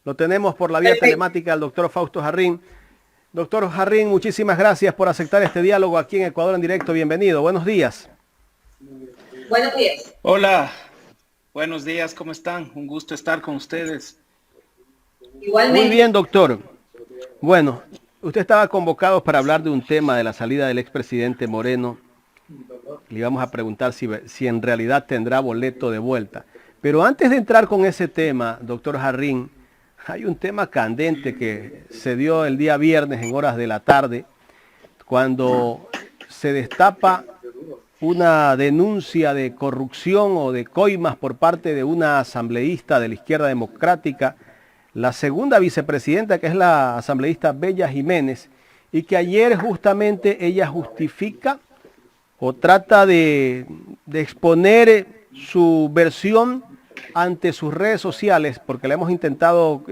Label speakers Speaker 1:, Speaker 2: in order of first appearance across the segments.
Speaker 1: Lo tenemos por la vía telemática al doctor Fausto Jarrín. Doctor Jarrín, muchísimas gracias por aceptar este diálogo aquí en Ecuador en Directo. Bienvenido. Buenos días.
Speaker 2: Buenos días.
Speaker 3: Hola, buenos días, ¿cómo están? Un gusto estar con ustedes.
Speaker 2: Igualmente.
Speaker 1: Muy bien, doctor. Bueno, usted estaba convocado para hablar de un tema de la salida del expresidente Moreno. Le íbamos a preguntar si en realidad tendrá boleto de vuelta. Pero antes de entrar con ese tema, doctor Jarrín, hay un tema candente que se dio el día viernes en horas de la tarde, cuando se destapa una denuncia de corrupción o de coimas por parte de una asambleísta de la Izquierda Democrática, la segunda vicepresidenta, que es la asambleísta Bella Jiménez, y que ayer justamente ella justifica o trata de exponer su versión ante sus redes sociales, porque le hemos intentado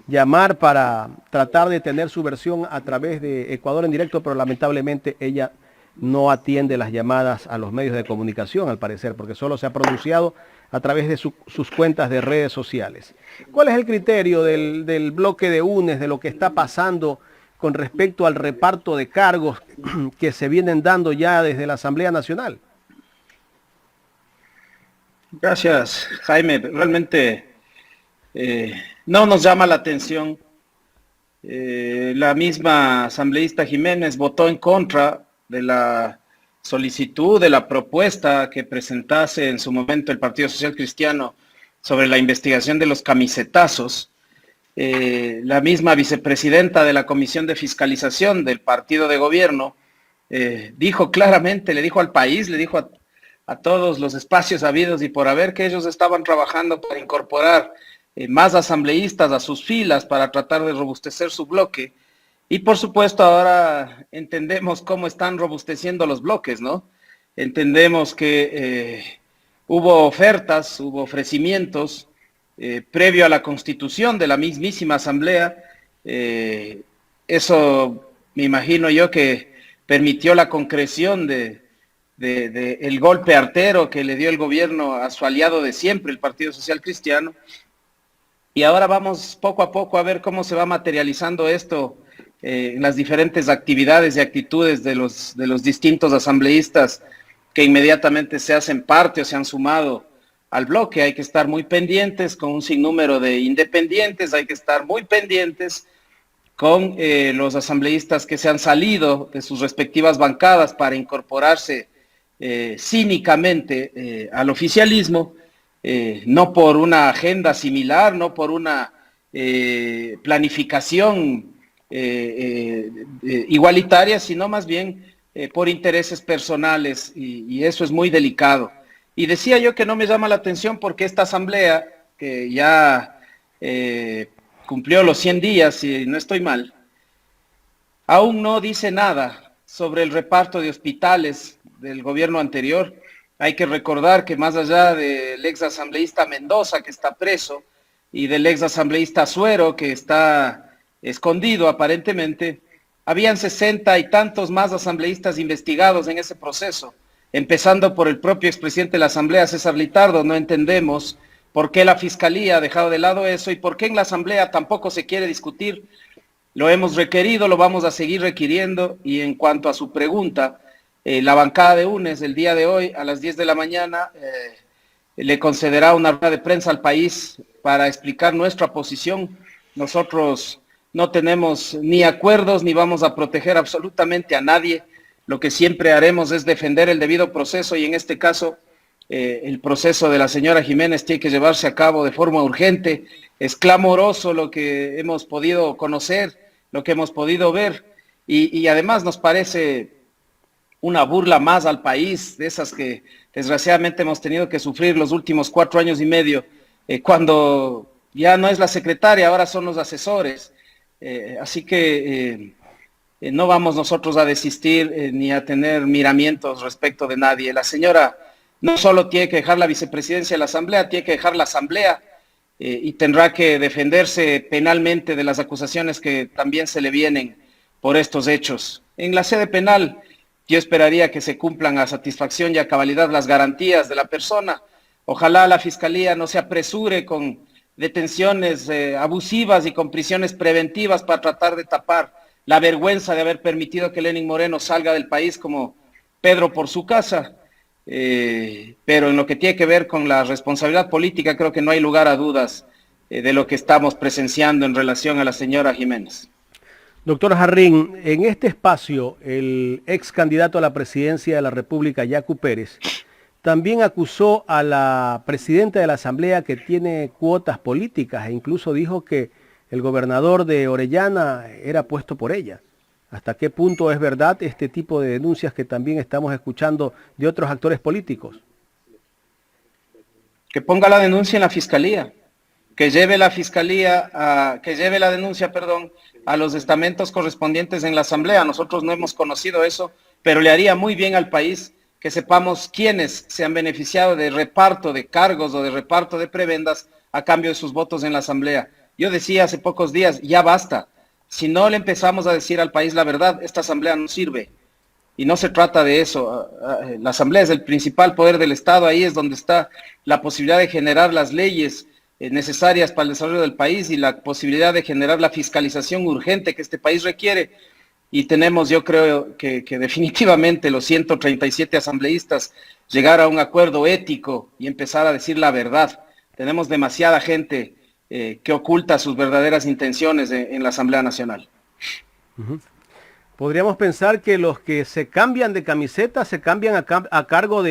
Speaker 1: llamar para tratar de tener su versión a través de Ecuador en Directo, pero lamentablemente ella no atiende las llamadas a los medios de comunicación, al parecer, porque solo se ha pronunciado a través de sus cuentas de redes sociales. ¿Cuál es el criterio del bloque de UNES, de lo que está pasando con respecto al reparto de cargos que se vienen dando ya desde la Asamblea Nacional?
Speaker 3: Gracias, Jaime. Realmente no nos llama la atención. La misma asambleísta Jiménez votó en contra de la solicitud, de la propuesta que presentase en su momento el Partido Social Cristiano sobre la investigación de los camisetazos. La misma vicepresidenta de la Comisión de Fiscalización del partido de gobierno dijo claramente, le dijo al país, le dijo a todos los espacios habidos y por haber que ellos estaban trabajando para incorporar más asambleístas a sus filas para tratar de robustecer su bloque. Y por supuesto ahora entendemos cómo están robusteciendo los bloques, ¿no? Entendemos que hubo ofertas, hubo ofrecimientos previo a la constitución de la mismísima asamblea. Eso me imagino yo que permitió la concreción de el golpe artero que le dio el gobierno a su aliado de siempre, el Partido Social Cristiano. Y ahora vamos poco a poco a ver cómo se va materializando esto en las diferentes actividades y actitudes de los distintos asambleístas que inmediatamente se hacen parte o se han sumado al bloque. Hay que estar muy pendientes con un sinnúmero de independientes, hay que estar muy pendientes con los asambleístas que se han salido de sus respectivas bancadas para incorporarse cínicamente al oficialismo, no por una agenda similar, no por una planificación igualitaria, sino más bien por intereses personales, y eso es muy delicado. Y decía yo que no me llama la atención porque esta asamblea, que ya cumplió los 100 días, si no estoy mal, aún no dice nada sobre el reparto de hospitales del gobierno anterior. Hay que recordar que más allá del ex asambleísta Mendoza, que está preso, y del ex asambleísta Suero, que está escondido aparentemente, habían 60 y tantos más asambleístas investigados en ese proceso, empezando por el propio expresidente de la Asamblea, César Litardo. No entendemos por qué la Fiscalía ha dejado de lado eso y por qué en la Asamblea tampoco se quiere discutir. Lo hemos requerido, lo vamos a seguir requiriendo. Y en cuanto a su pregunta, la bancada de UNES el día de hoy a las 10 de la mañana le concederá una rueda de prensa al país para explicar nuestra posición. Nosotros no tenemos ni acuerdos ni vamos a proteger absolutamente a nadie. Lo que siempre haremos es defender el debido proceso y en este caso el proceso de la señora Jiménez tiene que llevarse a cabo de forma urgente. Es clamoroso lo que hemos podido conocer, lo que hemos podido ver y además nos parece una burla más al país, de esas que desgraciadamente hemos tenido que sufrir los últimos 4 años y medio, cuando ya no es la secretaria, ahora son los asesores. Así que no vamos nosotros a desistir ni a tener miramientos respecto de nadie. La señora no solo tiene que dejar la vicepresidencia de la Asamblea, tiene que dejar la Asamblea y tendrá que defenderse penalmente de las acusaciones que también se le vienen por estos hechos. En la sede penal, yo esperaría que se cumplan a satisfacción y a cabalidad las garantías de la persona. Ojalá la Fiscalía no se apresure con detenciones abusivas y con prisiones preventivas para tratar de tapar la vergüenza de haber permitido que Lenín Moreno salga del país como Pedro por su casa. Pero en lo que tiene que ver con la responsabilidad política, creo que no hay lugar a dudas de lo que estamos presenciando en relación a la señora Jiménez.
Speaker 1: Doctor Jarrín, en este espacio, el ex candidato a la presidencia de la República, Yacu Pérez, también acusó a la presidenta de la Asamblea que tiene cuotas políticas e incluso dijo que el gobernador de Orellana era puesto por ella. ¿Hasta qué punto es verdad este tipo de denuncias que también estamos escuchando de otros actores políticos?
Speaker 3: Que ponga la denuncia en la fiscalía, que lleve la fiscalía, que lleve la denuncia, perdón, a los estamentos correspondientes en la Asamblea. Nosotros no hemos conocido eso, pero le haría muy bien al país que sepamos quiénes se han beneficiado de reparto de cargos o de reparto de prebendas a cambio de sus votos en la Asamblea. Yo decía hace pocos días, ya basta. Si no le empezamos a decir al país la verdad, esta Asamblea no sirve. Y no se trata de eso. La Asamblea es el principal poder del Estado, ahí es donde está la posibilidad de generar las leyes necesarias para el desarrollo del país y la posibilidad de generar la fiscalización urgente que este país requiere. Y tenemos, yo creo que definitivamente los 137 asambleístas llegar a un acuerdo ético y empezar a decir la verdad. Tenemos demasiada gente que oculta sus verdaderas intenciones en la Asamblea Nacional.
Speaker 1: Podríamos pensar que los que se cambian de camiseta se cambian a cargo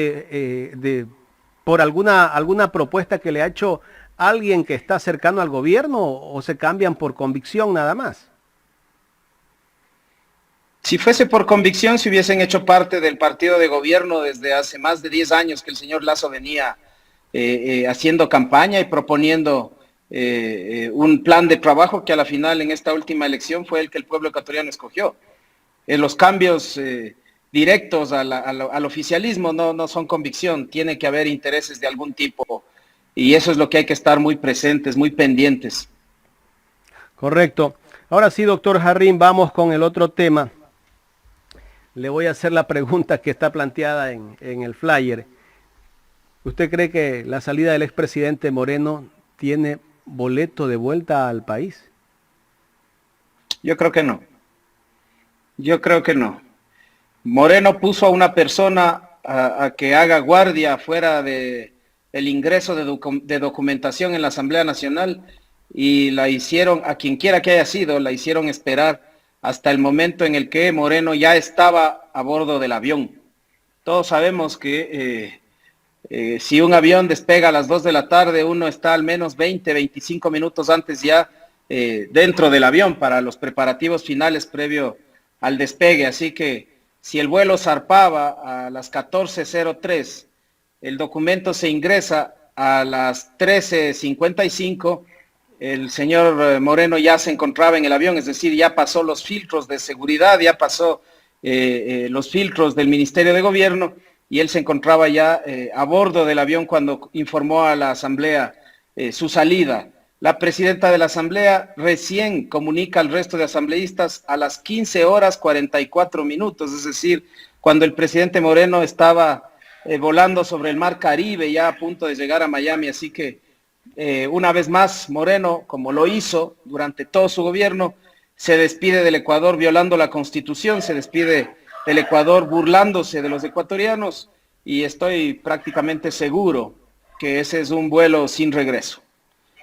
Speaker 1: por alguna propuesta que le ha hecho alguien que está cercano al gobierno o se cambian por convicción nada más.
Speaker 3: Si fuese por convicción, si hubiesen hecho parte del partido de gobierno desde hace más de 10 años que el señor Lasso venía haciendo campaña y proponiendo un plan de trabajo que a la final en esta última elección fue el que el pueblo ecuatoriano escogió. Los cambios directos al oficialismo no son convicción, tiene que haber intereses de algún tipo y eso es lo que hay que estar muy presentes, muy pendientes.
Speaker 1: Correcto. Ahora sí, doctor Jarrín, vamos con el otro tema. Le voy a hacer la pregunta que está planteada en el flyer. ¿Usted cree que la salida del expresidente Moreno tiene boleto de vuelta al país?
Speaker 3: Yo creo que no. Yo creo que no. Moreno puso a una persona a que haga guardia fuera del ingreso de documentación en la Asamblea Nacional y la hicieron, a quien quiera que haya sido, la hicieron esperar hasta el momento en el que Moreno ya estaba a bordo del avión. Todos sabemos que si un avión despega a las 2 de la tarde, uno está al menos 20, 25 minutos antes ya dentro del avión para los preparativos finales previo al despegue. Así que si el vuelo zarpaba a las 14:03, el documento se ingresa a las 13:55, el señor Moreno ya se encontraba en el avión, es decir, ya pasó los filtros de seguridad, ya pasó los filtros del Ministerio de Gobierno y él se encontraba ya a bordo del avión cuando informó a la Asamblea su salida. La presidenta de la Asamblea recién comunica al resto de asambleístas a las 15:44, es decir, cuando el presidente Moreno estaba volando sobre el mar Caribe, ya a punto de llegar a Miami. Así que una vez más, Moreno, como lo hizo durante todo su gobierno, se despide del Ecuador violando la Constitución, se despide del Ecuador burlándose de los ecuatorianos y estoy prácticamente seguro que ese es un vuelo sin regreso.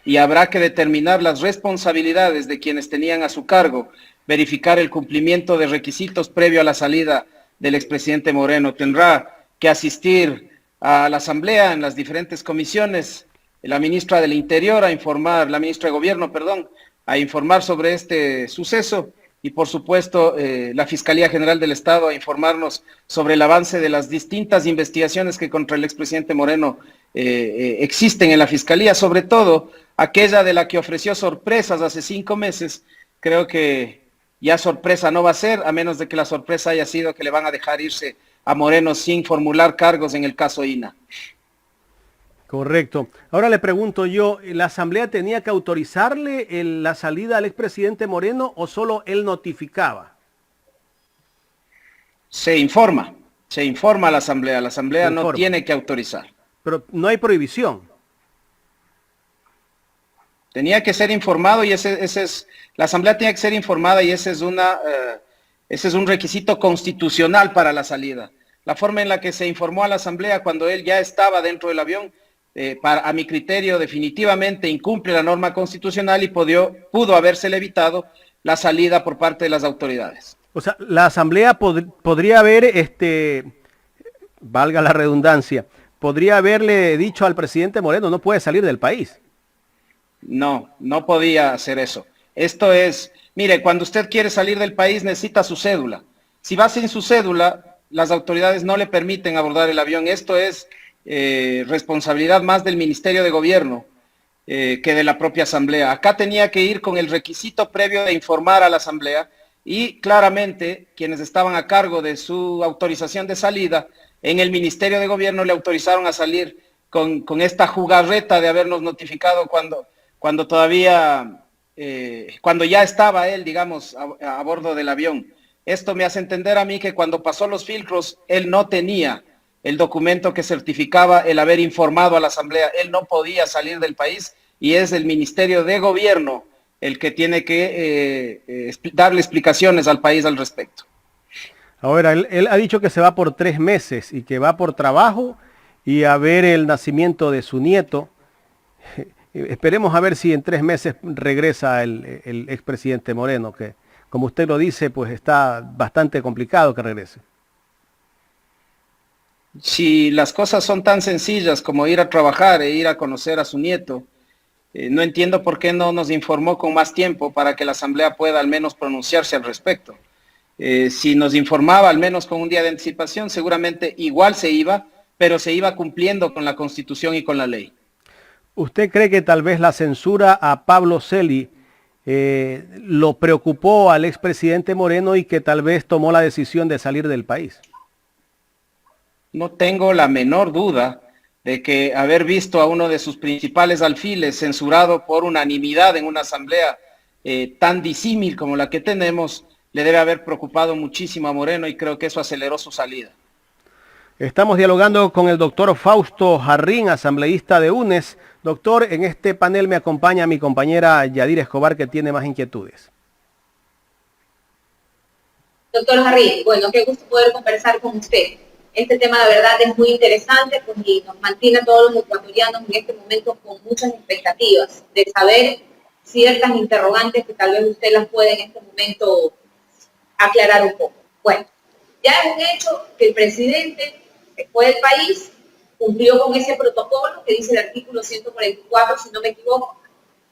Speaker 3: Y habrá que determinar las responsabilidades de quienes tenían a su cargo, verificar el cumplimiento de requisitos previo a la salida del expresidente Moreno. Tendrá que asistir a la Asamblea en las diferentes comisiones, la ministra del Interior a informar, la ministra de Gobierno, perdón, a informar sobre este suceso y por supuesto la Fiscalía General del Estado a informarnos sobre el avance de las distintas investigaciones que contra el expresidente Moreno existen en la Fiscalía, sobre todo aquella de la que ofreció sorpresas hace 5 meses. Creo que ya sorpresa no va a ser, a menos de que la sorpresa haya sido que le van a dejar irse a Moreno sin formular cargos en el caso INA.
Speaker 1: Correcto. Ahora le pregunto yo, ¿la Asamblea tenía que autorizarle la salida al expresidente Moreno o solo él notificaba?
Speaker 3: Se informa a la Asamblea no tiene que autorizar.
Speaker 1: Pero no hay prohibición.
Speaker 3: Tenía que ser informado y la Asamblea tenía que ser informada y ese es un requisito constitucional para la salida. La forma en la que se informó a la Asamblea cuando él ya estaba dentro del avión, a mi criterio, definitivamente incumple la norma constitucional y pudo habérsele evitado la salida por parte de las autoridades.
Speaker 1: O sea, la Asamblea podría haber, valga la redundancia, podría haberle dicho al presidente Moreno, no puede salir del país.
Speaker 3: No, no podía hacer eso. Esto es, mire, cuando usted quiere salir del país necesita su cédula. Si va sin su cédula, las autoridades no le permiten abordar el avión. Esto es responsabilidad más del Ministerio de Gobierno que de la propia Asamblea. Acá tenía que ir con el requisito previo de informar a la Asamblea y claramente quienes estaban a cargo de su autorización de salida en el Ministerio de Gobierno le autorizaron a salir con esta jugarreta de habernos notificado cuando ya estaba él, digamos, a bordo del avión. Esto me hace entender a mí que cuando pasó los filtros, él no tenía el documento que certificaba el haber informado a la Asamblea. Él no podía salir del país y es el Ministerio de Gobierno el que tiene que darle explicaciones al país al respecto.
Speaker 1: Ahora, él ha dicho que se va por 3 meses y que va por trabajo y a ver el nacimiento de su nieto. Esperemos a ver si en 3 meses regresa el expresidente Moreno, que como usted lo dice, pues está bastante complicado que regrese.
Speaker 3: Si las cosas son tan sencillas como ir a trabajar e ir a conocer a su nieto, no entiendo por qué no nos informó con más tiempo para que la Asamblea pueda al menos pronunciarse al respecto. Si nos informaba al menos con un día de anticipación, seguramente igual se iba, pero se iba cumpliendo con la Constitución y con la ley.
Speaker 1: ¿Usted cree que tal vez la censura a Pablo Celi lo preocupó al expresidente Moreno y que tal vez tomó la decisión de salir del país?
Speaker 3: No tengo la menor duda de que haber visto a uno de sus principales alfiles censurado por unanimidad en una asamblea tan disímil como la que tenemos, le debe haber preocupado muchísimo a Moreno y creo que eso aceleró su salida.
Speaker 1: Estamos dialogando con el doctor Fausto Jarrín, asambleísta de UNES. Doctor, en este panel me acompaña mi compañera Yadira Escobar, que tiene más inquietudes.
Speaker 2: Doctor Jarrín, bueno, qué gusto poder conversar con usted. Este tema de verdad es muy interesante porque nos mantiene a todos los ecuatorianos en este momento con muchas expectativas de saber ciertas interrogantes que tal vez usted las puede en este momento aclarar un poco. Bueno, ya es un hecho que el presidente se fue del país, cumplió con ese protocolo que dice el artículo 144, si no me equivoco,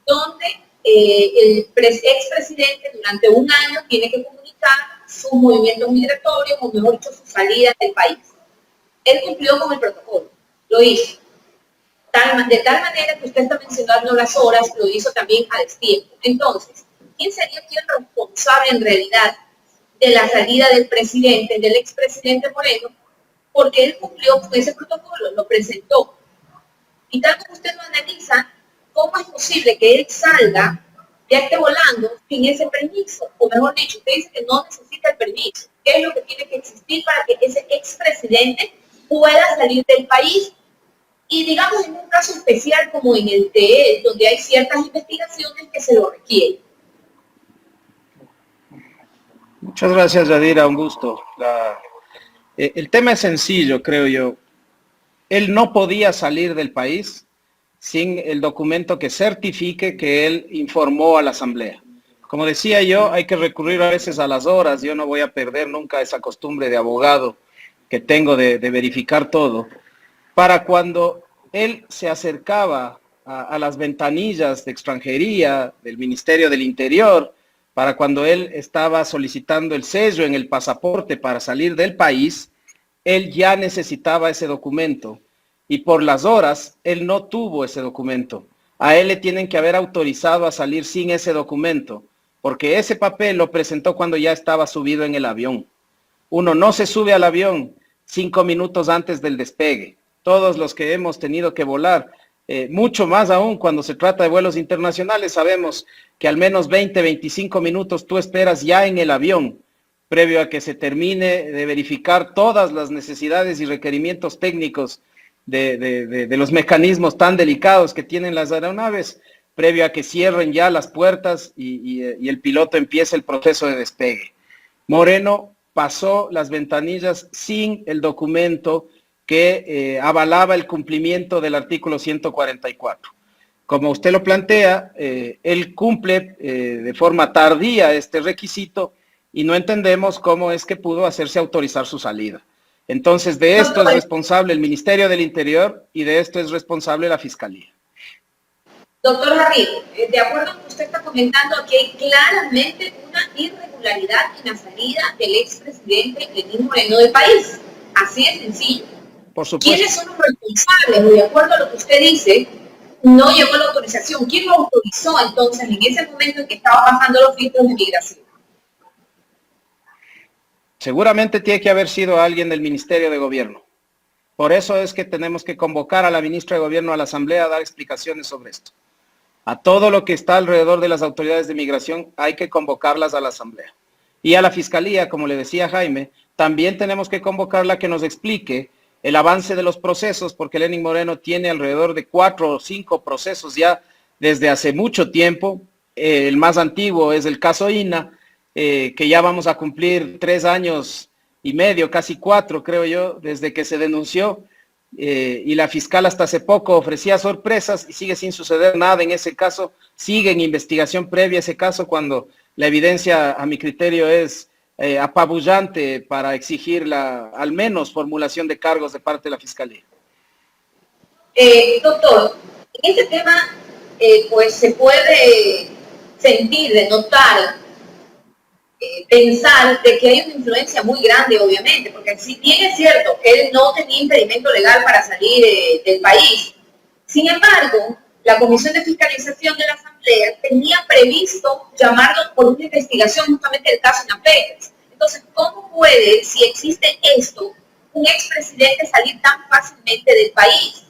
Speaker 2: donde el expresidente durante un año tiene que comunicar sus movimientos migratorios, o mejor dicho, su salida del país. Él cumplió con el protocolo, lo hizo. De tal manera que usted está mencionando las horas, lo hizo también a destiempo. Entonces, ¿quién sería quien responsable en realidad de la salida del presidente, del expresidente Moreno? Porque él cumplió con ese protocolo, lo presentó. Y tal como usted lo analiza, ¿cómo es posible que él salga, ya esté volando, sin ese permiso? O mejor dicho, usted dice que no necesita el permiso. ¿Qué es lo que tiene que existir para que ese expresidente pueda salir del país? Y digamos en un caso especial como en el de él, donde hay ciertas investigaciones que se lo requieren.
Speaker 3: Muchas gracias, Yadira, un gusto. El tema es sencillo, creo yo. Él no podía salir del país sin el documento que certifique que él informó a la Asamblea. Como decía yo, hay que recurrir a veces a las horas. Yo no voy a perder nunca esa costumbre de abogado que tengo de verificar todo. Para cuando él se acercaba a las ventanillas de extranjería del Ministerio del Interior, para cuando él estaba solicitando el sello en el pasaporte para salir del país, él ya necesitaba ese documento y por las horas él no tuvo ese documento. A él le tienen que haber autorizado a salir sin ese documento, porque ese papel lo presentó cuando ya estaba subido en el avión. Uno no se sube al avión 5 minutos antes del despegue. Todos los que hemos tenido que volar, mucho más aún cuando se trata de vuelos internacionales, sabemos que al menos 20, 25 minutos tú esperas ya en el avión, previo a que se termine de verificar todas las necesidades y requerimientos técnicos de los mecanismos tan delicados que tienen las aeronaves, previo a que cierren ya las puertas y el piloto empiece el proceso de despegue. Moreno pasó las ventanillas sin el documento que avalaba el cumplimiento del artículo 144. Como usted lo plantea, él cumple de forma tardía este requisito y no entendemos cómo es que pudo hacerse autorizar su salida. Entonces, de esto es responsable el Ministerio del Interior y de esto es responsable la Fiscalía.
Speaker 2: Doctor Harry, de acuerdo a lo que usted está comentando, aquí hay claramente una irregularidad en la salida del expresidente Lenín Moreno del país. Así de sencillo.
Speaker 3: Por supuesto.
Speaker 2: ¿Quiénes son los responsables? De acuerdo a lo que usted dice, no llegó la autorización. ¿Quién lo autorizó entonces en ese momento en que estaba pasando los filtros de migración?
Speaker 3: Seguramente tiene que haber sido alguien del Ministerio de Gobierno. Por eso es que tenemos que convocar a la ministra de Gobierno a la Asamblea a dar explicaciones sobre esto. A todo lo que está alrededor de las autoridades de migración hay que convocarlas a la Asamblea. Y a la Fiscalía, como le decía Jaime, también tenemos que convocarla a que nos explique el avance de los procesos, porque Lenín Moreno tiene alrededor de 4 o 5 procesos ya desde hace mucho tiempo. El más antiguo es el caso INA, que ya vamos a cumplir 3 años y medio, casi 4 creo yo, desde que se denunció, y la fiscal hasta hace poco ofrecía sorpresas y sigue sin suceder nada en ese caso. Sigue en investigación previa ese caso cuando la evidencia, a mi criterio, es apabullante para exigir al menos formulación de cargos de parte de la Fiscalía.
Speaker 2: Doctor, en este tema pues se puede sentir, de notar, pensar de que hay una influencia muy grande, obviamente, porque si bien es cierto que él no tenía impedimento legal para salir del país, sin embargo, la Comisión de Fiscalización de la Asamblea tenía previsto llamarlo por una investigación justamente del caso Napetes. Entonces, ¿cómo puede, si existe esto, un expresidente salir tan fácilmente del país?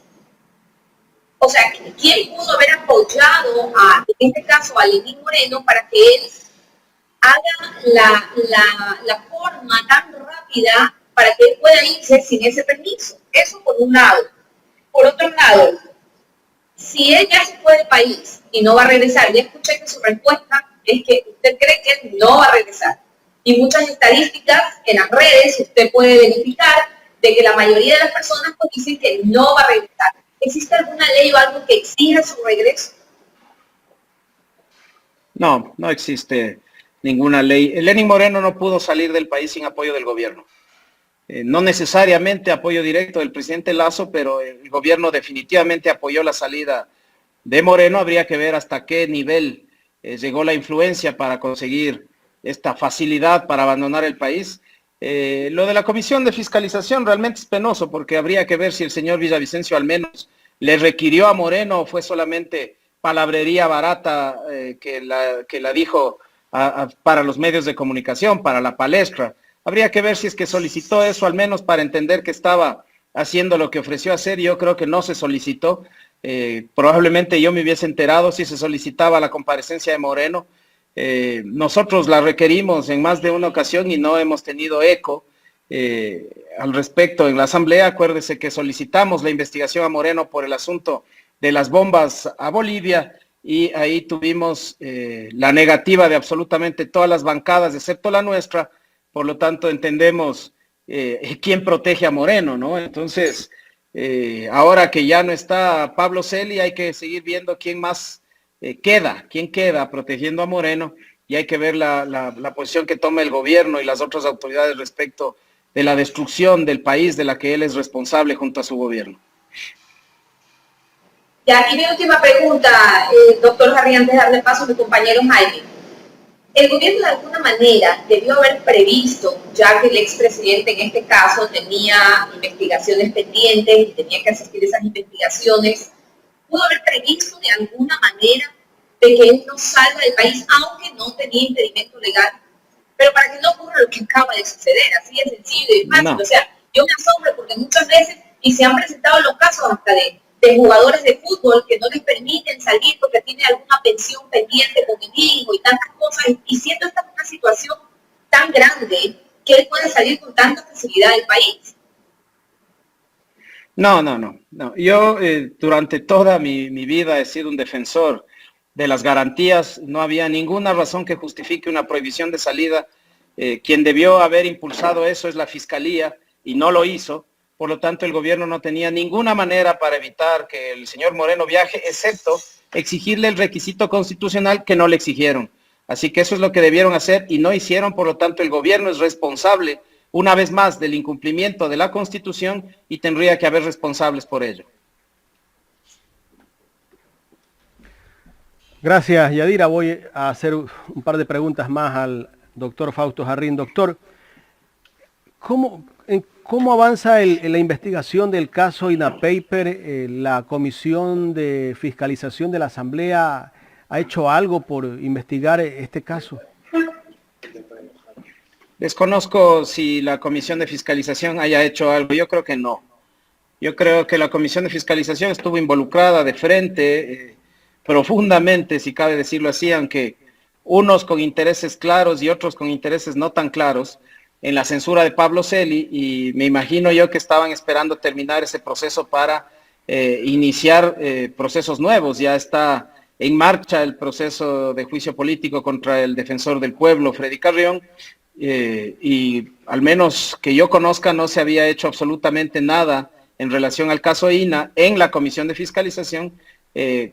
Speaker 2: O sea, ¿quién pudo haber apoyado, en este caso, a Lenín Moreno para que él haga la forma tan rápida para que él pueda irse sin ese permiso? Eso por un lado. Por otro lado, si él ya se fue del país y no va a regresar, ya escuché que su respuesta es que usted cree que él no va a regresar. Y muchas estadísticas en las redes usted puede verificar de que la mayoría de las personas pues dicen que no va a regresar. ¿Existe alguna ley o algo que exija su regreso?
Speaker 3: No, no existe ninguna ley. Lenín Moreno no pudo salir del país sin apoyo del gobierno. No necesariamente apoyo directo del presidente Lasso, pero el gobierno definitivamente apoyó la salida de Moreno. Habría que ver hasta qué nivel llegó la influencia para conseguir esta facilidad para abandonar el país. Lo de la Comisión de Fiscalización realmente es penoso, porque habría que ver si el señor Villavicencio al menos le requirió a Moreno o fue solamente palabrería barata que la dijo para los medios de comunicación, para la palestra. Habría que ver si es que solicitó eso al menos para entender que estaba haciendo lo que ofreció hacer. Yo creo que no se solicitó. Probablemente yo me hubiese enterado si se solicitaba la comparecencia de Moreno. Nosotros la requerimos en más de una ocasión y no hemos tenido eco al respecto en la Asamblea. Acuérdese que solicitamos la investigación a Moreno por el asunto de las bombas a Bolivia y ahí tuvimos la negativa de absolutamente todas las bancadas, excepto la nuestra. Por lo tanto, entendemos quién protege a Moreno, ¿no? Entonces, ahora que ya no está Pablo Celi, hay que seguir viendo quién más quién queda protegiendo a Moreno, y hay que ver la posición que toma el gobierno y las otras autoridades respecto de la destrucción del país de la que él es responsable junto a su gobierno.
Speaker 2: Y aquí mi última pregunta, doctor Harry, antes de darle paso a mi compañero Jaime. El gobierno de alguna manera debió haber previsto, ya que el expresidente en este caso tenía investigaciones pendientes y tenía que asistir a esas investigaciones, pudo haber previsto de alguna manera de que él no salga del país, aunque no tenía impedimento legal, pero para que no ocurra lo que acaba de suceder, así de sencillo y fácil. No. O sea, yo me asombro porque muchas veces, y se han presentado los casos hasta de jugadores de fútbol que no les permiten salir porque tiene alguna pensión pendiente con el hijo y tantas cosas, y siendo esta una situación tan grande que él puede salir con tanta facilidad del país.
Speaker 3: No. Yo durante toda mi vida he sido un defensor de las garantías, no había ninguna razón que justifique una prohibición de salida. Quien debió haber impulsado eso es la Fiscalía y no lo hizo. Por lo tanto, el gobierno no tenía ninguna manera para evitar que el señor Moreno viaje, excepto exigirle el requisito constitucional que no le exigieron. Así que eso es lo que debieron hacer y no hicieron. Por lo tanto, el gobierno es responsable, una vez más, del incumplimiento de la Constitución y tendría que haber responsables por ello.
Speaker 1: Gracias, Yadira. Voy a hacer un par de preguntas más al doctor Fausto Jarrín. Doctor, ¿cómo avanza la investigación del caso INAPAPER? ¿La Comisión de Fiscalización de la Asamblea ha hecho algo por investigar este caso?
Speaker 3: Desconozco si la Comisión de Fiscalización haya hecho algo. Yo creo que no. Yo creo que la Comisión de Fiscalización estuvo involucrada de frente, profundamente, si cabe decirlo así, aunque unos con intereses claros y otros con intereses no tan claros, en la censura de Pablo Celi, y me imagino yo que estaban esperando terminar ese proceso para iniciar procesos nuevos. Ya está en marcha el proceso de juicio político contra el defensor del pueblo, Freddy Carrión, y al menos que yo conozca no se había hecho absolutamente nada en relación al caso INA en la Comisión de Fiscalización,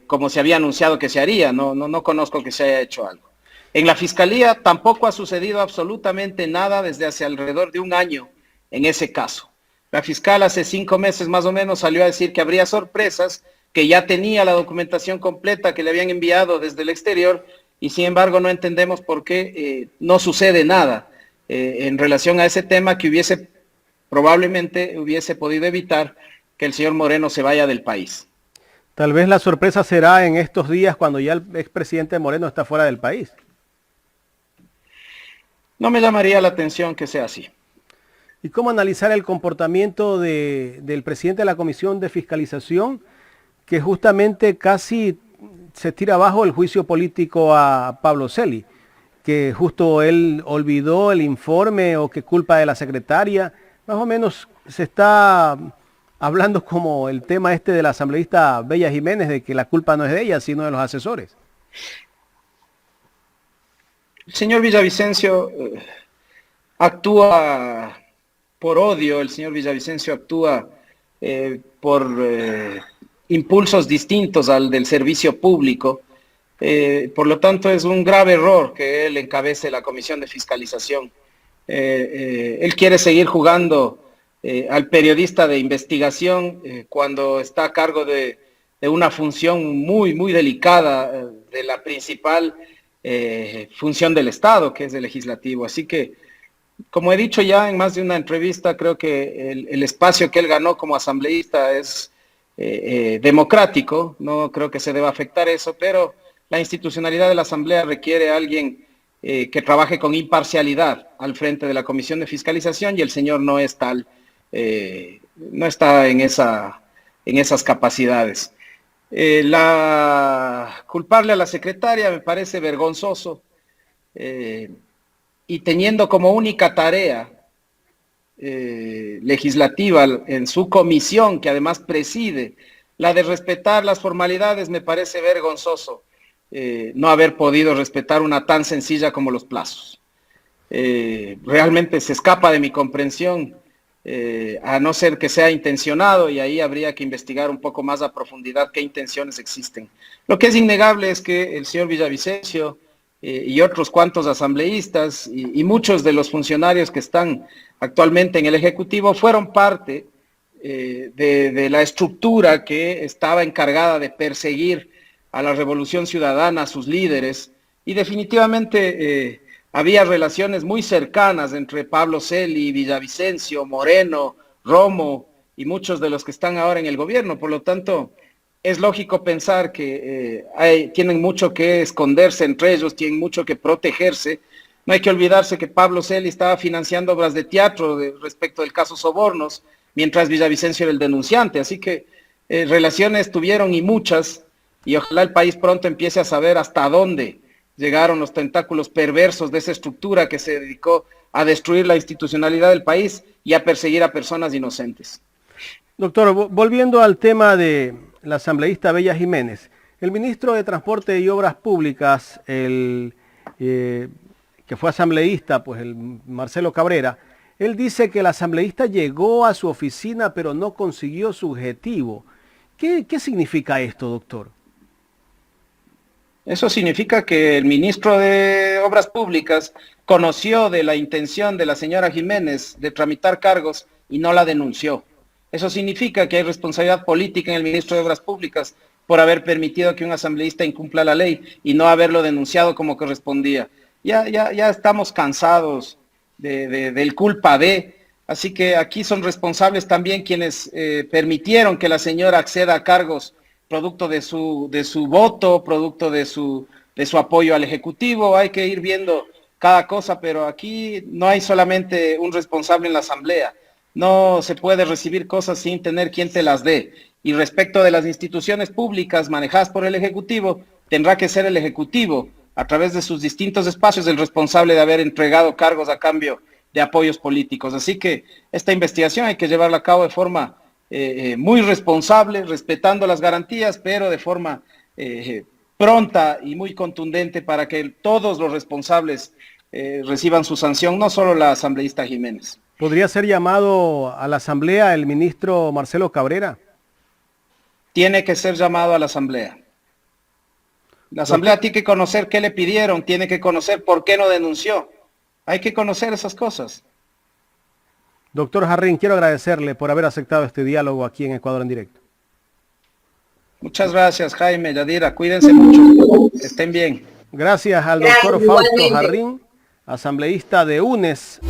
Speaker 3: como se había anunciado que se haría. No conozco que se haya hecho algo. En la Fiscalía tampoco ha sucedido absolutamente nada desde hace alrededor de un año en ese caso. La fiscal hace 5 meses más o menos salió a decir que habría sorpresas, que ya tenía la documentación completa que le habían enviado desde el exterior y sin embargo no entendemos por qué no sucede nada en relación a ese tema que probablemente hubiese podido evitar que el señor Moreno se vaya del país.
Speaker 1: Tal vez la sorpresa será en estos días cuando ya el expresidente Moreno está fuera del país.
Speaker 3: No me llamaría la atención que sea así.
Speaker 1: ¿Y cómo analizar el comportamiento del presidente de la Comisión de Fiscalización, que justamente casi se tira abajo el juicio político a Pablo Celi, que justo él olvidó el informe o que culpa de la secretaria? Más o menos se está hablando como el tema este de la asambleísta Bella Jiménez, de que la culpa no es de ella, sino de los asesores.
Speaker 3: El señor Villavicencio actúa por odio, el señor Villavicencio actúa por impulsos distintos al del servicio público. Por lo tanto, es un grave error que él encabece la Comisión de Fiscalización. Él quiere seguir jugando al periodista de investigación cuando está a cargo de una función muy, muy delicada de la principal función del Estado, que es el legislativo. Así que, como he dicho ya en más de una entrevista, creo que el espacio que él ganó como asambleísta es democrático. No creo que se deba afectar eso, pero la institucionalidad de la Asamblea requiere a alguien que trabaje con imparcialidad al frente de la Comisión de Fiscalización, y el señor no es tal, no está en esas capacidades. Culparle a la secretaria me parece vergonzoso, y teniendo como única tarea legislativa en su comisión, que además preside, la de respetar las formalidades, me parece vergonzoso no haber podido respetar una tan sencilla como los plazos. Realmente se escapa de mi comprensión, a no ser que sea intencionado, y ahí habría que investigar un poco más a profundidad qué intenciones existen. Lo que es innegable es que el señor Villavicencio y otros cuantos asambleístas y muchos de los funcionarios que están actualmente en el Ejecutivo fueron parte de la estructura que estaba encargada de perseguir a la Revolución Ciudadana, a sus líderes, y definitivamente había relaciones muy cercanas entre Pablo Celi, Villavicencio, Moreno, Romo y muchos de los que están ahora en el gobierno. Por lo tanto, es lógico pensar que tienen mucho que esconderse entre ellos, tienen mucho que protegerse. No hay que olvidarse que Pablo Celi estaba financiando obras de teatro respecto del caso Sobornos, mientras Villavicencio era el denunciante. Así que relaciones tuvieron, y muchas, y ojalá el país pronto empiece a saber hasta dónde llegaron los tentáculos perversos de esa estructura que se dedicó a destruir la institucionalidad del país y a perseguir a personas inocentes.
Speaker 1: Doctor, volviendo al tema de la asambleísta Bella Jiménez, El ministro de Transporte y Obras Públicas, que fue asambleísta, pues el Marcelo Cabrera, él dice que el asambleísta llegó a su oficina pero no consiguió su objetivo. ¿Qué significa esto, doctor?
Speaker 3: Eso significa que el ministro de Obras Públicas conoció de la intención de la señora Jiménez de tramitar cargos y no la denunció. Eso significa que hay responsabilidad política en el ministro de Obras Públicas por haber permitido que un asambleísta incumpla la ley y no haberlo denunciado como correspondía. Ya estamos cansados del culpa de, así que aquí son responsables también quienes permitieron que la señora acceda a cargos producto de su voto, producto de su apoyo al Ejecutivo. Hay que ir viendo cada cosa, pero aquí no hay solamente un responsable en la Asamblea. No se puede recibir cosas sin tener quien te las dé. Y respecto de las instituciones públicas manejadas por el Ejecutivo, tendrá que ser el Ejecutivo, a través de sus distintos espacios, el responsable de haber entregado cargos a cambio de apoyos políticos. Así que esta investigación hay que llevarla a cabo de forma muy responsable, respetando las garantías, pero de forma pronta y muy contundente para que todos los responsables reciban su sanción, no solo la asambleísta Jiménez.
Speaker 1: ¿Podría ser llamado a la asamblea el ministro Marcelo Cabrera?
Speaker 3: Tiene que ser llamado a la asamblea. La asamblea tiene que conocer qué le pidieron, tiene que conocer por qué no denunció. Hay que conocer esas cosas.
Speaker 1: Doctor Jarrín, quiero agradecerle por haber aceptado este diálogo aquí en Ecuador en Directo.
Speaker 3: Muchas gracias, Jaime, Yadira. Cuídense mucho. Que estén bien.
Speaker 1: Gracias al doctor Fausto Jarrín, asambleísta de UNES.